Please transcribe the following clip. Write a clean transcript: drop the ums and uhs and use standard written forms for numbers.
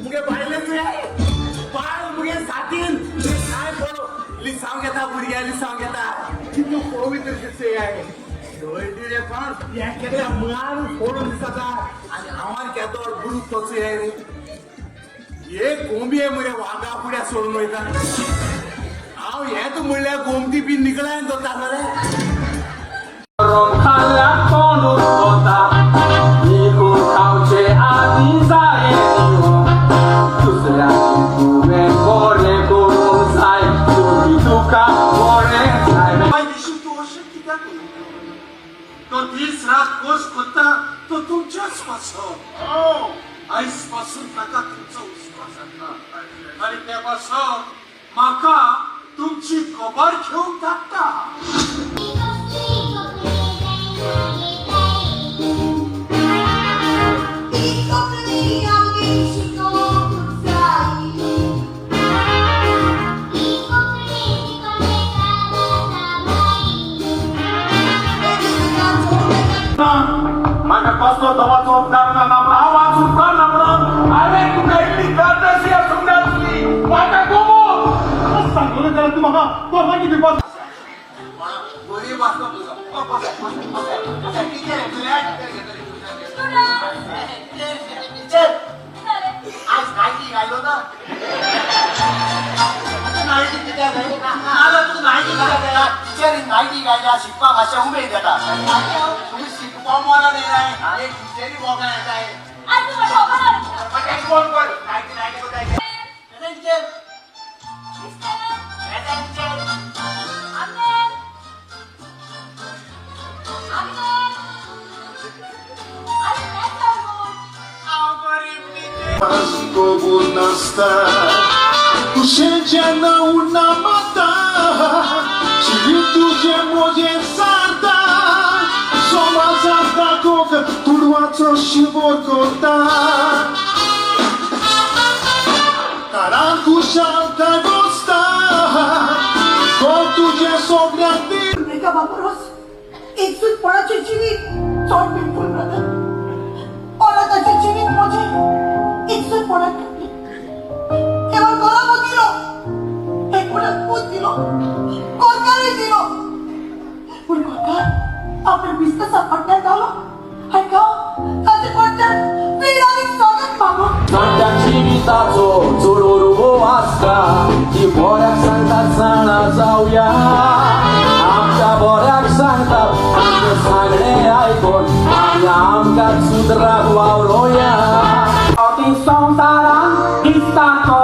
मुगे बायले तुया बाळ मुगे साथीन काय बोलो लिसाव घेता भुरग्या लिसाव घेता किती पवित्र दिसते आहे डोळटी रे पण या केले मान फोडून दिसता आणि आव्हान केतो गुरु तोच आहे रे हे गोंबी आहे मुरे वागा पुढ्या सोडून वयता हांव हे तू म्हणल्या गोमती बी निकळाय जाता रे खाला तोंडून होता निघू खावचे आधी जाय दुसऱ्या तुवे कोरे करून जाय तुम्ही तुका कोरे जाय दिवशी तू असे कित्या तो दीस रात कोस करता तो तुमच्याच पासून आईस पासून ताका तुमचा विश्वास येता आणि त्यापासून माका तुमची खबर घेऊन टाकता माका कसलो दवाचो उपकार ना आवाज उपकार ना म्हणून अरे तुका इतली गाडशी असून जातली माका गोमो सांगून जाल्यार तूं म्हाका तो मागी दिवपाक गोरी वाचतो तुझा किती रे तुला आज नाईटी घालो ना नाईटी किती आहे आला तू नाईटी घाला टीचर नाईटी घाला शिकवा भाषा उभे देता तुम्ही शिकवा मला नाही आहे एक टीचरी बोगा येत आहे आज तू मला बोलणार पण एक फोन कर नाईटी नाईटी होत आहे teacher Como nasta, tu gente não na mata, chivito de moje sarda, soma sarda coca, turwato shivor kota, caracu shalta gosta, com tu je sobre a ti. एका बापारोस एकसूट पळाचे जीवित चोट बिलकुल ब्रदर औलादाचे जीवित म्हणजे एकसूट पळा टाकली केवळ गळा दिलो एक पुढे पूत दिलो कोरकारी दिलो पण कोरकार आपल्या बिस्कसा पडण्यात आलो ऐका त्याचे पडण्यात विरानिक स्वागत मागो माझ्या जीविताचो चोरोरू वाचता ती बोऱ्याक सांगतात जाणा जाऊया आमच्या बोऱ्याक सांगतात आमचे सांगणे ऐकून आम्ही आमकां सुधराक वावरोया संसारान दिसता तो